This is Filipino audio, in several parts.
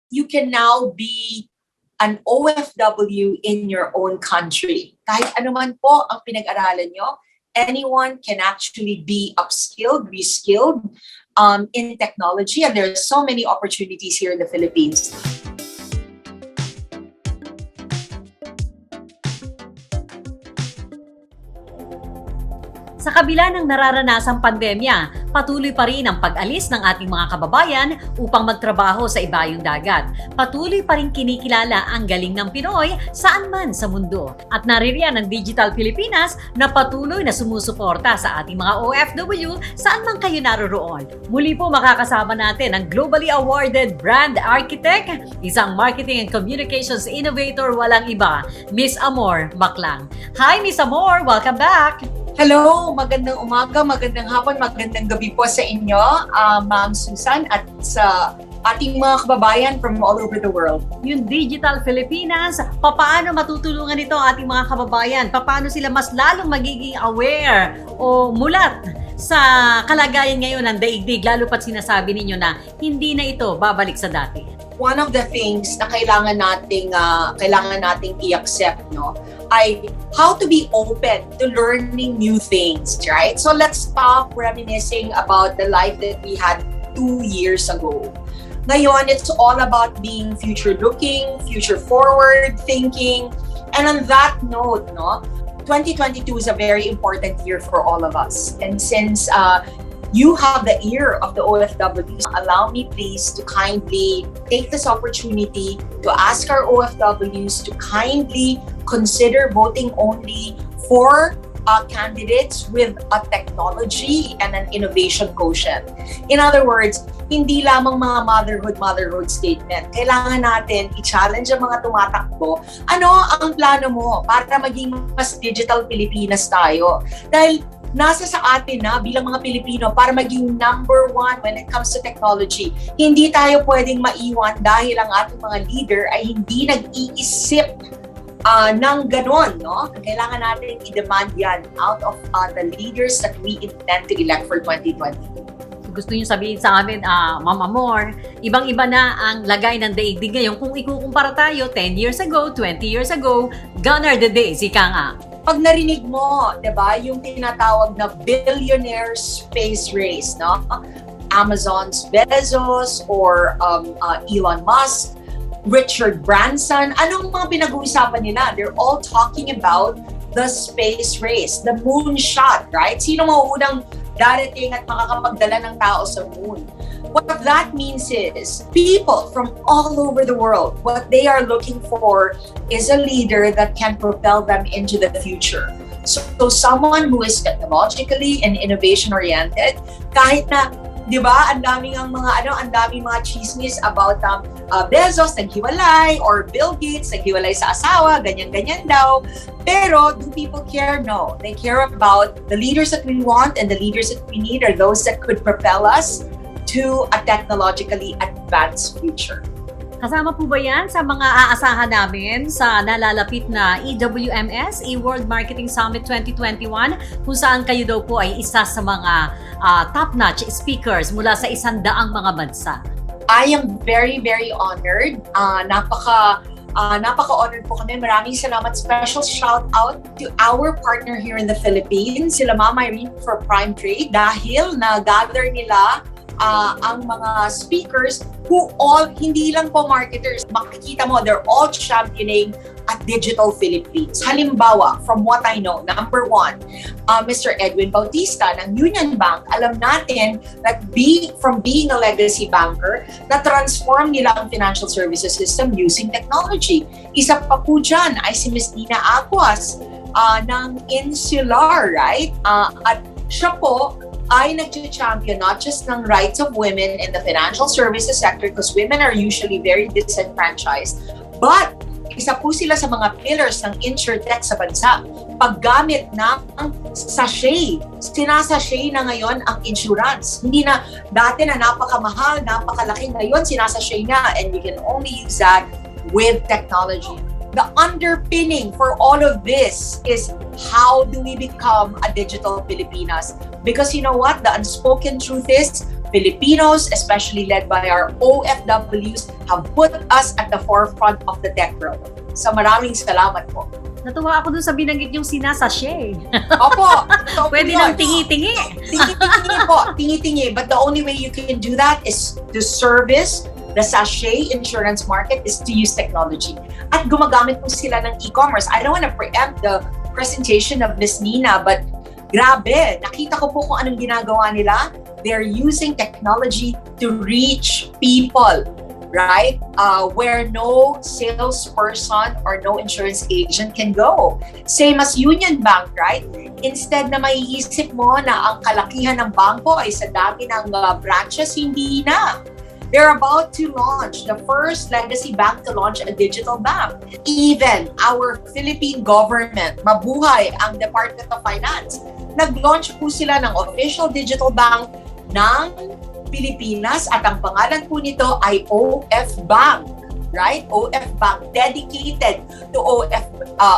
you can now be an OFW in your own country. Kahit anuman po ang pinag-aralan nyo, anyone can actually be upskilled, reskilled in technology, and there are so many opportunities here in the Philippines. Sa kabila ng nararanasang pandemya, patuloy pa rin ang pag-alis ng ating mga kababayan upang magtrabaho sa ibayong dagat. Patuloy pa rin kinikilala ang galing ng Pinoy saan man sa mundo. At naririyan ang Digital Pilipinas na patuloy na sumusuporta sa ating mga OFW saan man kayo naroroon. Muli po makakasama natin ang globally awarded brand architect, isang marketing and communications innovator walang iba, Miss Amor Maclang. Hi Miss Amor, welcome back! Hello, magandang umaga, magandang hapon, magandang gabi po sa inyo, Ma'am Susan, at sa ating mga kababayan from all over the world. Yung Digital Pilipinas, paano matutulungan ito ating mga kababayan? Paano sila mas lalong magiging aware o mulat sa kalagayan ngayon ng daigdig, lalo pat sinasabi ninyo na hindi na ito babalik sa dati? One of the things na kailangan nating i-accept, no, ay how to be open to learning new things, right? So let's stop reminiscing about the life that we had 2 years ago. Ngayon, it's all about being future-looking, future-forward thinking. And on that note, no, 2022 is a very important year for all of us. And since you have the ear of the OFWs, allow me please to kindly take this opportunity to ask our OFWs to kindly consider voting only for candidates with a technology and an innovation quotient. In other words, hindi lamang mga motherhood statement. Kailangan natin i-challenge ang mga tumatakbo. Ano ang plano mo para maging mas digital Pilipinas tayo? Dahil nasa sa atin na bilang mga Pilipino para maging number 1 when it comes to technology. Hindi tayo pwedeng maiwan dahil ang ating mga leader ay hindi nag-iisip ng ganon, no? Kailangan natin i-demand yan out of the leaders that we intend to elect for 2022. Gusto niyo sabihin sa amin, Ma'am Amor, ibang-iba na ang lagay ng daigdig ngayon kung ikukumpara tayo 10 years ago, 20 years ago, gone are the days, ika nga. Pag narinig mo, 'di ba, yung tinatawag na billionaire space race, no? Amazon's Bezos or Elon Musk, Richard Branson, anong mga pinag-uusapan nila? They're all talking about the space race, the moonshot, right? Sino mauunang darating at makakapagdala ng tao sa moon? What that means is people from all over the world, what they are looking for is a leader that can propel them into the future. So someone who is technologically and innovation-oriented, kahit na, di ba, ang daming mga chismis about Bezos naghiwalay or Bill Gates naghiwalay sa asawa, ganyan-ganyan daw. Pero do people care? No. They care about the leaders that we want, and the leaders that we need are those that could propel us to a technologically advanced future. Kasama po ba yan sa mga aasahan namin sa nalalapit na EWMS, eWorld Marketing Summit 2021, kung saan kayo daw po ay isa sa mga top-notch speakers mula sa 100 mga bansa? I am very, very honored. Napaka-honored po kami. Maraming salamat. Special shout out to our partner here in the Philippines, sila Ma'am Irene for Prime Trade, dahil na-gather nila ang mga speakers who all, hindi lang po marketers, makikita mo, they're all championing a digital Philippines. Halimbawa, from what I know, number 1, Mr. Edwin Bautista ng Union Bank, alam natin that from being a legacy banker, na-transform nila ang financial services system using technology. Isa pa po dyan ay si Ms. Nina Aguas ng Insular, right? At siya po ay nag-champion not just ng rights of women in the financial services sector, because women are usually very disenfranchised, but isa po sila sa mga pillars ng InsurTech sa bansa. Paggamit ng sachet, sinasachet na ngayon ang insurance. Hindi na dati na napakamahal, napakalaki, ngayon sinasachet na, and you can only use that with technology. The underpinning for all of this is how do we become a digital Pilipinas? Because you know what? The unspoken truth is Filipinos, especially led by our OFWs, have put us at the forefront of the tech world. So maraming salamat po. Natuwa ako dun sa binanggit yung sinasashe. Opo, Pwede nang tingi-tingi. Tingi-tingi po, tingi-tingi. But the only way you can do that is to service the sachet insurance market is to use technology. At gumagamit po sila ng e-commerce. I don't want to preempt the presentation of Miss Nina, but grabe, nakita ko po kung anong ginagawa nila. They're using technology to reach people, right? Where no salesperson or no insurance agent can go. Same as Union Bank, right? Instead na maiisip mo na ang kalakihan ng bangko ay sa dami ng branches, hindi na. They're about to launch the first legacy bank to launch a digital bank. Even our Philippine government, mabuhay ang Department of Finance, nag-launch po sila ng official digital bank ng Pilipinas at ang pangalan po nito ay OF Bank, right? OF Bank, dedicated to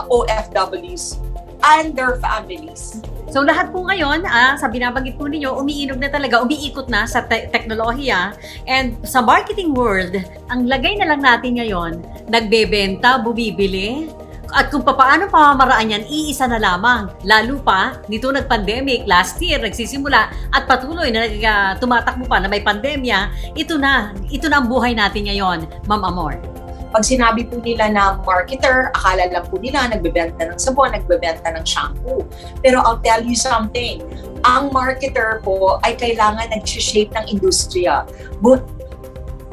OFWs and their families. So lahat po ngayon, sa binabanggit po ninyo, umiinog na talaga, umiikot na sa teknolohiya. And sa marketing world, ang lagay na lang natin ngayon, nagbebenta, bumibili, at kung paano pamamaraan yan, iisa na lamang. Lalo pa, nito nag-pandemic, last year, nagsisimula, at patuloy na tumatakbo pa na may pandemya, ito na ang buhay natin ngayon, Ma'am Amor. Pag sinabi po nila na marketer, akala lang po nila nagbebenta ng sabon, nagbebenta ng shampoo. Pero I'll tell you something, ang marketer po ay kailangan nag-shape ng industriya. But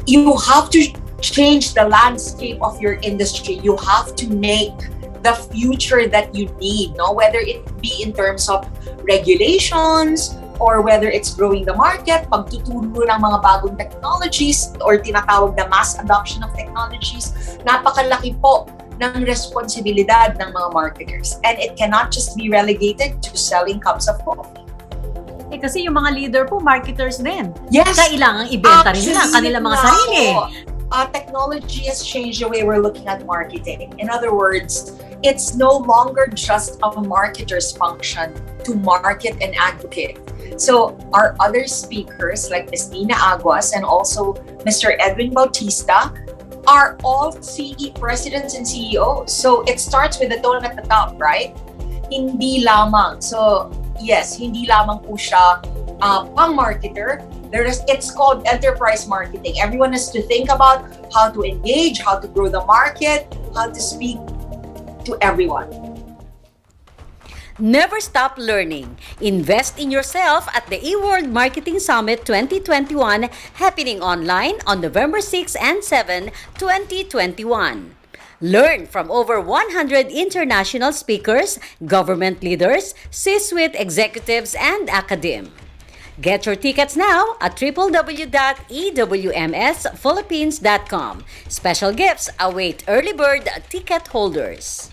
you have to change the landscape of your industry. You have to make the future that you need, no? Whether it be in terms of regulations, or whether it's growing the market, pagtuturo ng mga bagong technologies, or tinatawag na mass adoption of technologies, napakalaki po ng responsibilidad ng mga marketers. And it cannot just be relegated to selling cups of coffee. Kasi yung mga leader po, marketers din. Yes! Kailangan ibenta rin nila ang kanilang mga sarili. Technology has changed the way we're looking at marketing. In other words, it's no longer just a marketer's function to market and advocate. So our other speakers like Ms. Nina Aguas and also Mr. Edwin Bautista are all presidents and CEOs. So it starts with the tone at the top, right? Hindi lamang. So yes, hindi lamang po siya pang-marketer. It's called enterprise marketing. Everyone has to think about how to engage, how to grow the market, how to speak to everyone. Never stop learning. Invest in yourself at the eWorld Marketing Summit 2021 happening online on November 6 and 7, 2021. Learn from over 100 international speakers, government leaders, C-suite executives, and academe. Get your tickets now at www.ewmsphilippines.com. Special gifts await early bird ticket holders.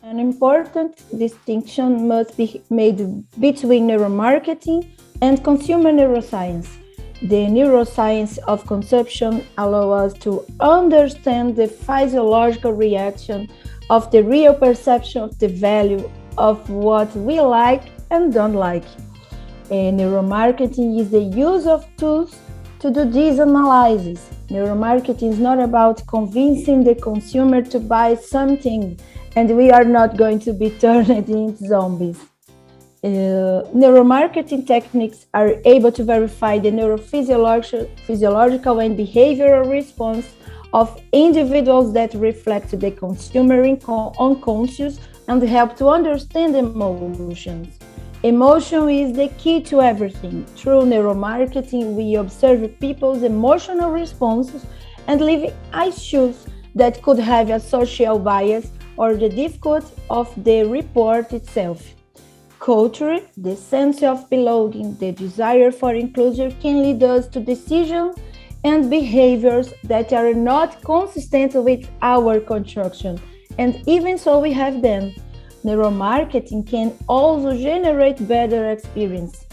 An important distinction must be made between neuromarketing and consumer neuroscience. The neuroscience of consumption allows us to understand the physiological reaction of the real perception of the value of what we like and don't like. And neuromarketing is the use of tools to do this analysis. Neuromarketing is not about convincing the consumer to buy something, and we are not going to be turned into zombies. Neuromarketing techniques are able to verify the neurophysiological and behavioral response of individuals that reflect the consumer unconscious and help to understand emotions. Emotion is the key to everything. Through neuromarketing, we observe people's emotional responses and leave issues that could have a social bias or the difficulty of the report itself. Culture, the sense of belonging, the desire for inclusion can lead us to decisions and behaviors that are not consistent with our construction, and even so we have them. Neuromarketing can also generate better experience.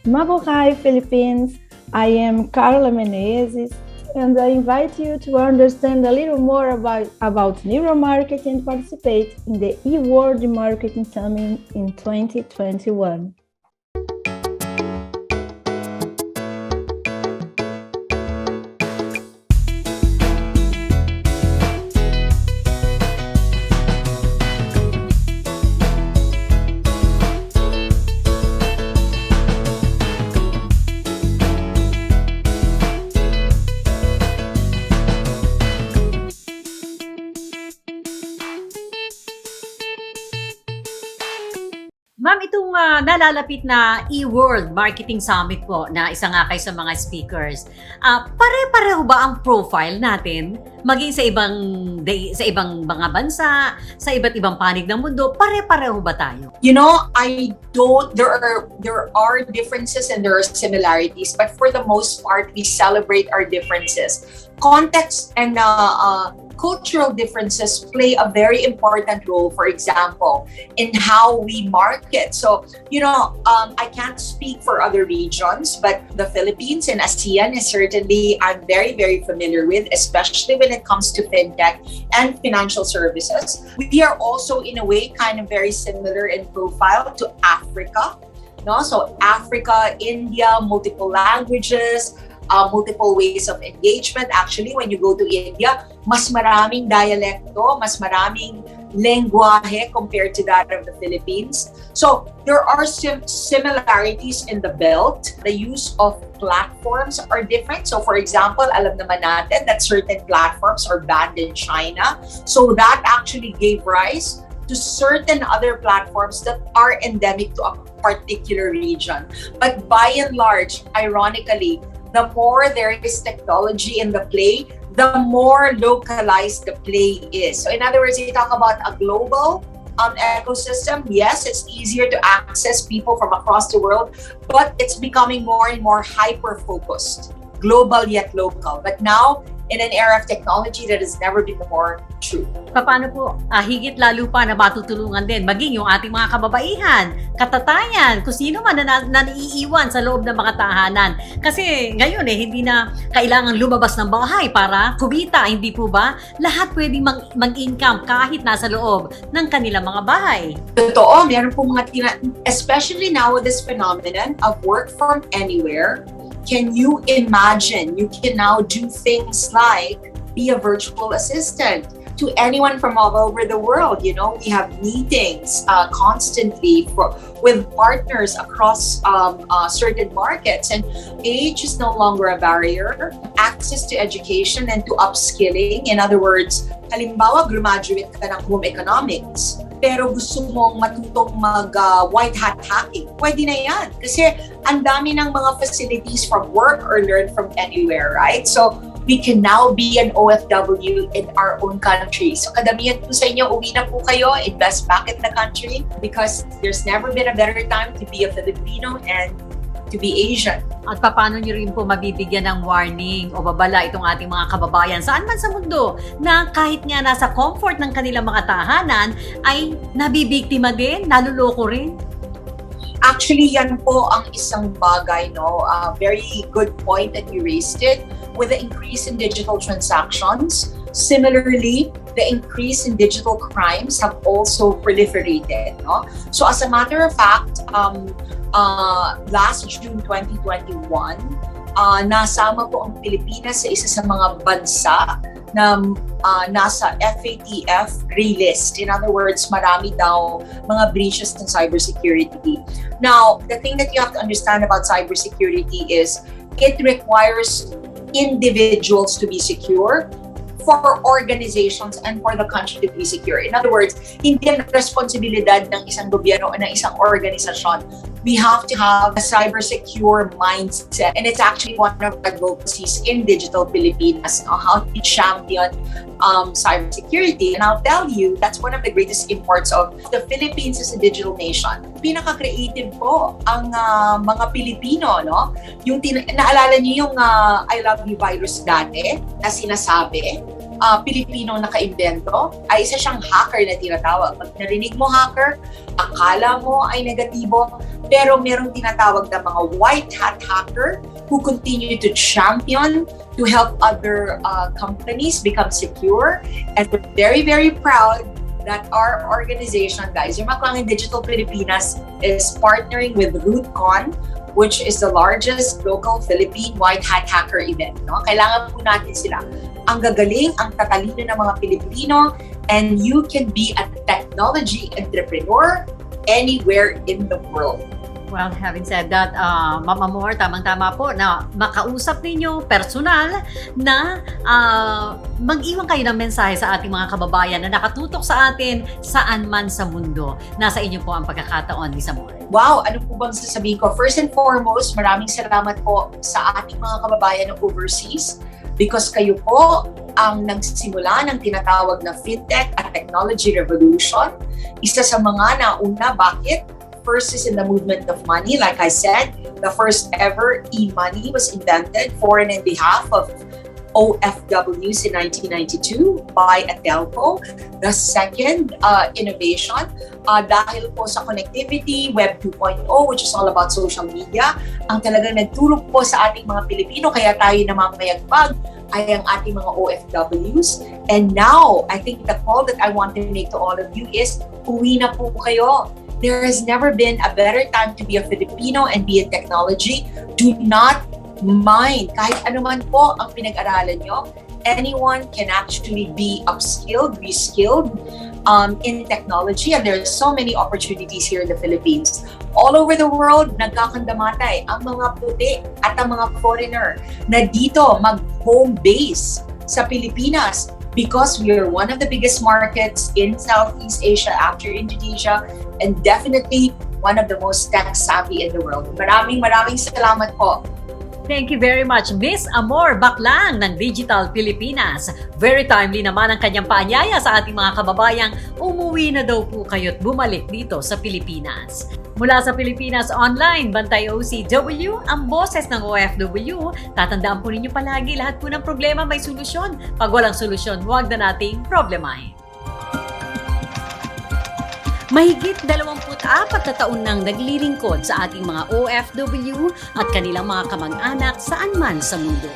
Mabuhay Philippines, I am Carla Menezes, and I invite you to understand a little more about neuromarketing and participate in the eWorld Marketing Summit in 2021. Itong nalalapit na eWorld Marketing Summit po na isa nga kayo sa mga speakers, pare-pareho ba ang profile natin? Maging sa ibang mga bansa, sa iba't ibang panig ng mundo, pare-pareho ba tayo? You know, there are differences and there are similarities, but for the most part, we celebrate our differences. Context and cultural differences play a very important role, for example, in how we market. So, you know, I can't speak for other regions, but the Philippines and ASEAN is certainly I'm very, very familiar with, especially when it comes to fintech and financial services. We are also, in a way, kind of very similar in profile to Africa. No? So Africa, India, multiple languages, multiple ways of engagement. Actually, when you go to India, mas maraming dialecto, mas maraming lenguaje compared to that of the Philippines. So there are similarities in the belt. The use of platforms are different. So for example, alam naman natin that certain platforms are banned in China. So that actually gave rise to certain other platforms that are endemic to a particular region. But by and large, ironically, the more there is technology in the play, the more localized the play is. So in other words, you talk about a global ecosystem. Yes, it's easier to access people from across the world, but it's becoming more and more hyper-focused, global yet local. But now, in an era of technology that has never been more true. Paano po higit lalo pa na matutulungan din maging yung ating mga kababaihan, katatayan, kung sino man na naiiwan sa loob ng mga tahanan. Kasi ngayon hindi na kailangan lumabas ng bahay para kumita, hindi po ba? Lahat pwedeng mag-income kahit nasa loob ng kanilang mga bahay. Totoo, meron po especially now with this phenomenon of work from anywhere. Can you imagine you can now do things like be a virtual assistant to anyone from all over the world? You know, we have meetings constantly with partners across certain markets, and age is no longer a barrier. Access to education and to upskilling. In other words, halimbawa, graduate ka ng home economics, pero gusto mong matutong white hat hacking, pwede na yan. Kasi ang dami ng mga facilities from work or learn from anywhere, right? So we can now be an OFW in our own country. So kadamihan po sa inyo, uwi na po kayo, invest back in the country, because there's never been a better time to be a Filipino and to be Asian. At paano nyo rin po mabibigyan ng warning o babala itong ating mga kababayan saan man sa mundo na kahit nga nasa comfort ng kanilang mga tahanan ay nabibiktima din, naluloko rin? Actually, yan po ang isang bagay, no? Very good point that you raised it. With the increase in digital transactions, similarly, the increase in digital crimes have also proliferated, no? So as a matter of fact, last June 2021, nasama po ang Pilipinas sa isa sa mga bansa na nasa FATF relist. In other words, marami daw mga breaches ng cybersecurity. Now, the thing that you have to understand about cybersecurity is it requires individuals to be secure, for organizations and for the country to be secure. In other words, hindi ang responsibilidad ng isang gobyerno o ng isang organisasyon. We have to have a cyber-secure mindset. And it's actually one of the advocacies in Digital Pilipinas, how to champion cybersecurity. And I'll tell you, that's one of the greatest imports of the Philippines as a digital nation. Pinaka-creative po ang mga Pilipino, no? Yung naalala niyo yung I love you virus dati na sinasabi, Pilipino naka-invento, ay isa siyang hacker na tinatawag. Pag narinig mo hacker, akala mo ay negatibo, pero merong tinatawag na mga white hat hacker who continue to champion to help other companies become secure. And we're very, very proud that our organization, guys, yung Maclang Digital Pilipinas, is partnering with RootCon, which is the largest local Philippine white hat hacker event. No? Kailangan po natin sila. Ang gagaling, ang tatalino ng mga Pilipino, and you can be a technology entrepreneur anywhere in the world. Well, having said that, Ma'am Amor, tamang-tama po na makausap ninyo personal na mag-iwan kayo ng mensahe sa ating mga kababayan na nakatutok sa atin saan man sa mundo. Nasa inyo po ang pagkakataon, Miss Amor. Wow, ano po bang sasabihin ko? First and foremost, maraming salamat po sa ating mga kababayan ng overseas because kayo po ang nagsimula ng tinatawag na fintech at technology revolution. Isa sa mga nauna, bakit? First is in the movement of money. Like I said, the first ever e-money was invented for and in behalf of OFWs in 1992 by a telco. The second innovation, dahil po sa connectivity, Web 2.0, which is all about social media, ang talagang nagtulong po sa ating mga Pilipino, kaya tayo namamayagpag ay ang ating mga OFWs. And now, I think the call that I want to make to all of you is, uwi na po kayo. There has never been a better time to be a Filipino and be in technology. Do not mind kahit ano man po ang pinag-aralan nyo. Anyone can actually be upskilled, reskilled in technology, and there are so many opportunities here in the Philippines. All over the world, nagkakandamatay ang mga puti at ang mga foreigner na dito mag-home base sa Pilipinas because we are one of the biggest markets in Southeast Asia after Indonesia and definitely one of the most tech-savvy in the world. Maraming salamat po. Thank you very much, Miss Amor Maclang ng Digital Pilipinas. Very timely naman ang kanyang paanyaya sa ating mga kababayang umuwi na daw po kayo't bumalik dito sa Pilipinas. Mula sa Pilipinas Online, Bantay OCW, ang boses ng OFW. Tatandaan po ninyo palagi, lahat po ng problema may solusyon. Pag walang solusyon, huwag na nating problemahin. Mahigit 24 na taon nang naglilingkod sa ating mga OFW at kanilang mga kamag-anak saan man sa mundo.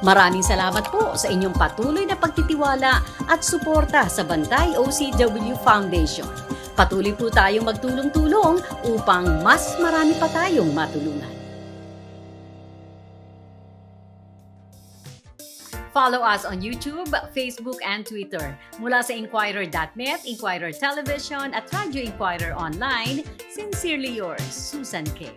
Maraming salamat po sa inyong patuloy na pagtitiwala at suporta sa Bantay OCW Foundation. Patuloy po tayong magtulong-tulong upang mas marami pa tayong matulungan. Follow us on YouTube, Facebook, and Twitter. Mula sa Inquirer.net, Inquirer Television, at Radyo Inquirer Online, sincerely yours, Susan K.